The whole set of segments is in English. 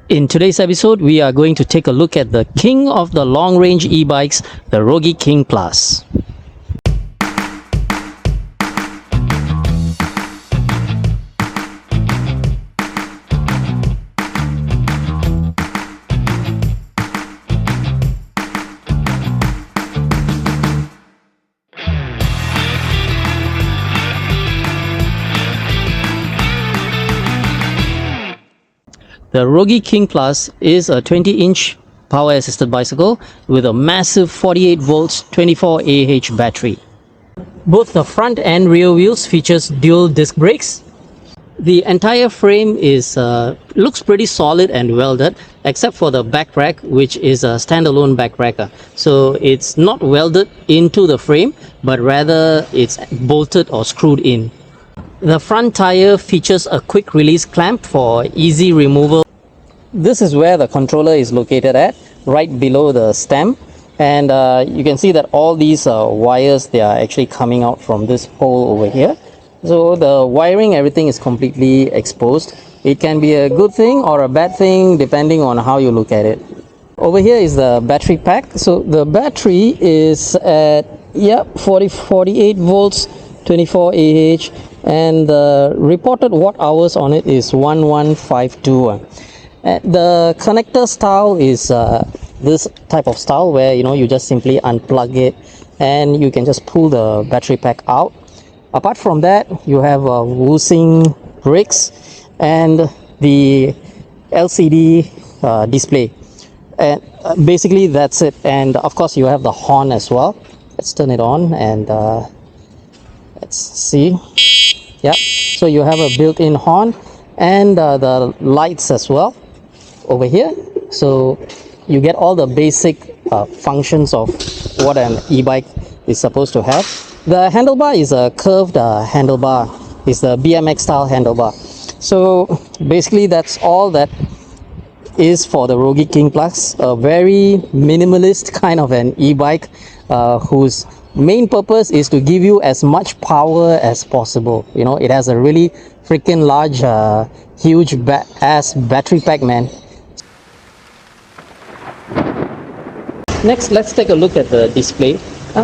In today's episode, we are going to take a look at the king of the long-range e-bikes, the Rogi King Plus. The Rogi King Plus is a 20-inch power-assisted bicycle with a massive 48 volts 24 Ah battery. Both the front and rear wheels features dual disc brakes. The entire frame is looks pretty solid and welded, except for the back rack, which is a standalone back rack. So it's not welded into the frame, but rather it's bolted or screwed in. The front tire features a quick release clamp for easy removal. This is where the controller is located at, right below the stem, and you can see that all these wires, they are actually coming out from this hole over here. So the wiring, everything is completely exposed. It can be a good thing or a bad thing depending on how you look at it. Over here is the battery pack. So the battery is at 48 volts 24 Ah, and the reported watt hours on it is 1152. The connector style is this type of style where you just simply unplug it and you can just pull the battery pack out. Apart from that, you have Seng brakes and the LCD display, and basically that's it. And of course you have the horn as well. Let's turn it on and let's see. Yeah, so you have a built-in horn and the lights as well over here. So you get all the basic functions of what an e-bike is supposed to have. The handlebar is a curved handlebar. It's the BMX style handlebar. So basically that's all that is for the Rogi King Plus. A very minimalist kind of an e-bike whose main purpose is to give you as much power as possible. It has a really freaking large huge ass battery pack, man. Next, let's take a look at the display.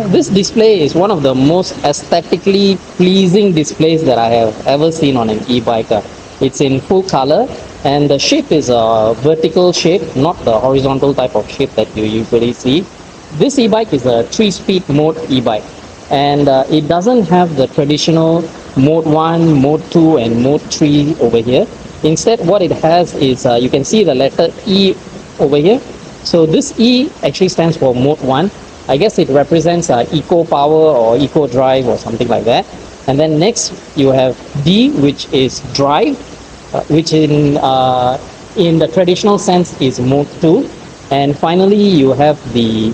This display is one of the most aesthetically pleasing displays that I have ever seen on an e-bike. It's in full color and the shape is a vertical shape, not the horizontal type of shape that you usually see. This e-bike is a 3-speed mode e-bike, and it doesn't have the traditional mode 1, mode 2 and mode 3 over here. Instead, what it has is you can see the letter E over here. So this E actually stands for mode 1. I guess it represents eco power or eco drive or something like that. And then next you have D, which is drive, which in the traditional sense is mode 2. And finally you have the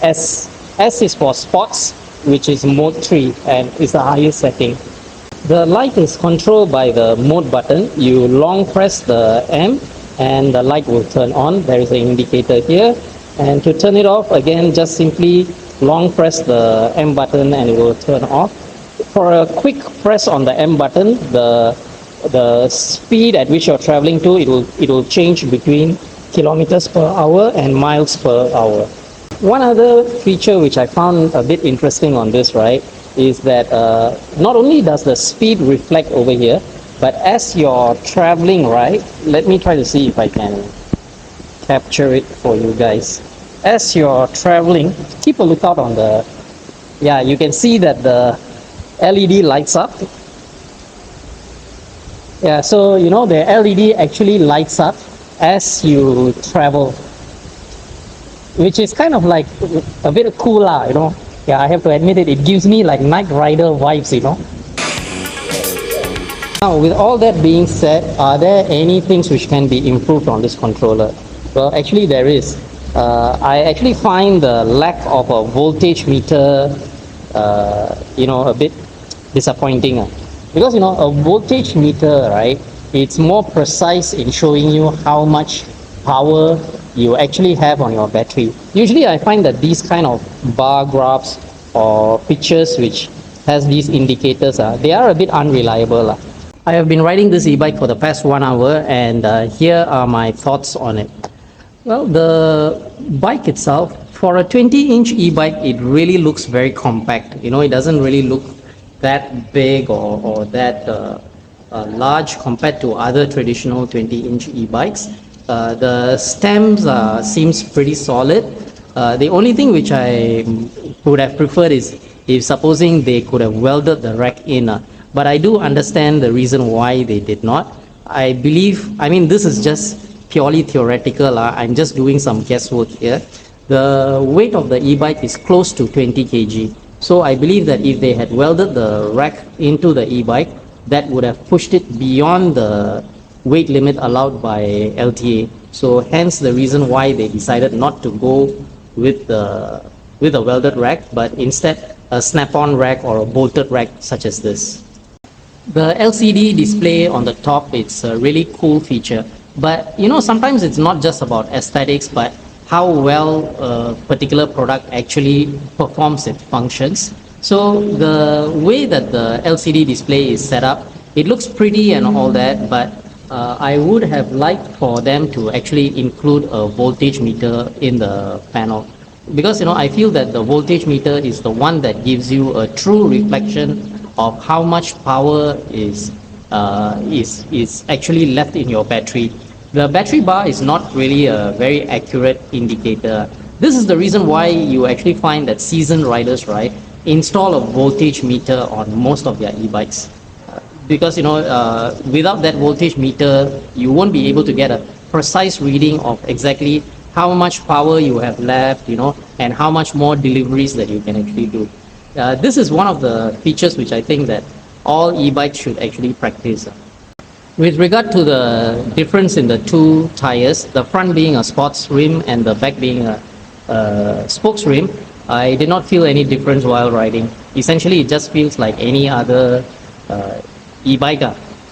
S. S is for sports, which is mode 3 and is the highest setting. The light is controlled by the mode button. You long press the M and the light will turn on. There is an indicator here, and to turn it off, again, just simply long press the M button and it will turn off. For a quick press on the M button, the speed at which you're traveling to, it will change between kilometers per hour and miles per hour. One other feature which I found a bit interesting on this, right, is that not only does the speed reflect over here, but as you're traveling, right, let me try to see if I can capture it for you guys. As you're traveling, keep a lookout on the, you can see that the LED lights up. So the LED actually lights up as you travel, which is kind of like a bit cool lah, I have to admit it gives me like Knight Rider vibes, Now, with all that being said, are there any things which can be improved on this controller? Well, actually there is. I actually find the lack of a voltage meter, a bit disappointing. Because, a voltage meter, right, it's more precise in showing you how much power you actually have on your battery. Usually I find that these kind of bar graphs or pictures which has these indicators, they are a bit unreliable. I have been riding this e-bike for the past 1 hour, and here are my thoughts on it. Well, the bike itself, for a 20-inch e-bike, it really looks very compact. You know, it doesn't really look that big or that large compared to other traditional 20-inch e-bikes. The stems seems pretty solid. The only thing which I would have preferred is if supposing they could have welded the rack in. But I do understand the reason why they did not. I believe, I mean, this is just purely theoretical. I'm just doing some guesswork here. The weight of the e-bike is close to 20 kg. So I believe that if they had welded the rack into the e-bike, that would have pushed it beyond the weight limit allowed by LTA. So hence the reason why they decided not to go with a welded rack, but instead a snap-on rack or a bolted rack such as this. The LCD display on the top, it's a really cool feature. But you know, sometimes it's not just about aesthetics, but how well a particular product actually performs its functions. So the way that the LCD display is set up, it looks pretty and all that, but I would have liked for them to actually include a voltage meter in the panel. Because you know, I feel that the voltage meter is the one that gives you a true reflection of how much power is actually left in your battery. The battery bar is not really a very accurate indicator. This is the reason why you actually find that seasoned riders, right, install a voltage meter on most of their e-bikes. Because you know, without that voltage meter, you won't be able to get a precise reading of exactly how much power you have left, you know, and how much more deliveries that you can actually do. This is one of the features which I think that all e-bikes should actually practice. With regard to the difference in the two tires, the front being a sports rim and the back being a spokes rim, I did not feel any difference while riding. Essentially, it just feels like any other e-bike.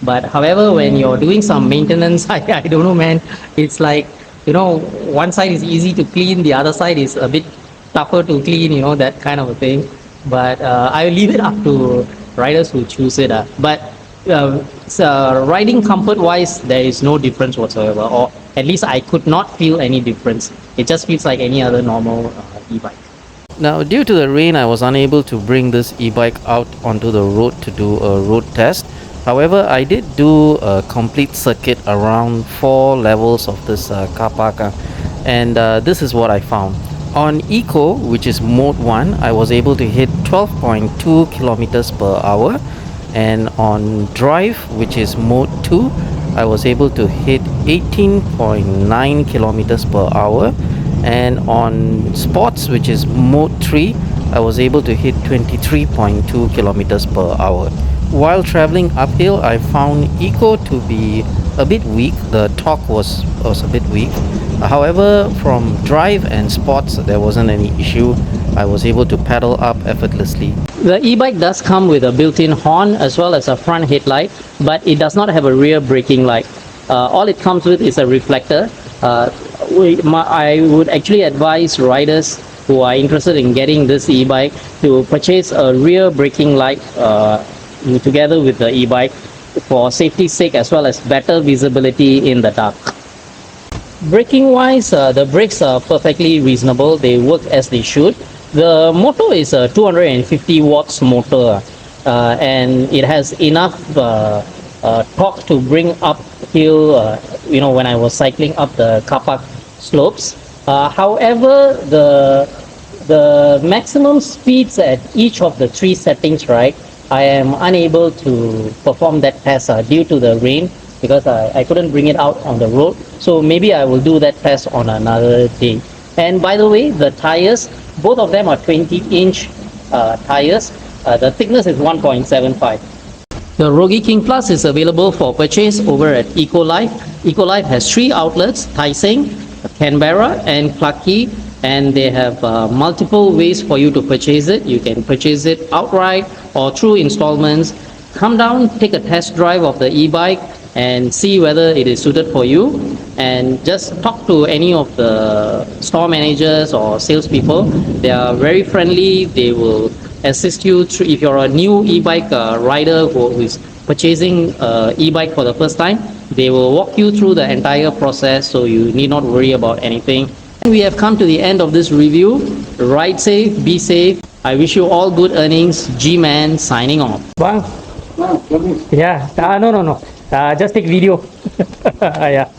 But however, when you're doing some maintenance, I don't know, man, it's like, you know, one side is easy to clean, the other side is a bit tougher to clean, you know, that kind of a thing. But I leave it up to riders who choose it. But riding comfort wise, there is no difference whatsoever, or at least I could not feel any difference. It just feels like any other normal e-bike. Now, due to the rain, I was unable to bring this e-bike out onto the road to do a road test. However, I did do a complete circuit around 4 levels of this car park, and this is what I found. On Eco, which is mode 1, I was able to hit 12.2 kilometers per hour, and on Drive, which is mode 2, I was able to hit 18.9 kilometers per hour, and on Sports, which is mode 3, I was able to hit 23.2 kilometers per hour. While traveling uphill, I found Eco to be a bit weak. The torque was a bit weak. However, from Drive and Sports, there wasn't any issue. I was able to pedal up effortlessly. The e-bike does come with a built-in horn as well as a front headlight, but it does not have a rear braking light. All it comes with is a reflector. I would actually advise riders who are interested in getting this e-bike to purchase a rear braking light together with the e-bike for safety's sake, as well as better visibility in the dark. Braking wise, the brakes are perfectly reasonable. They work as they should. The motor is a 250 watts motor, and it has enough torque to bring uphill, you know, when I was cycling up the car park slopes. However, the maximum speeds at each of the 3 settings, right, I am unable to perform that test due to the rain, because I couldn't bring it out on the road. So maybe I will do that test on another day. And by the way, the tires, both of them are 20-inch tires. The thickness is 1.75. The Rogi King Plus is available for purchase over at Ekolife. Ekolife has 3 outlets: Seng, Canberra and Clarke Quay, and they have multiple ways for you to purchase it. You can purchase it outright or through installments. Come down, take a test drive of the e-bike and see whether it is suited for you, and just talk to any of the store managers or salespeople. They are very friendly. They will assist you through, if you're a new e-bike rider who is purchasing e-bike for the first time. They will walk you through the entire process, so you need not worry about anything. And we have come to the end of this review. Ride safe, be safe. I wish you all good earnings. G-Man signing off. Bang. Yeah. No. Just take video. Yeah.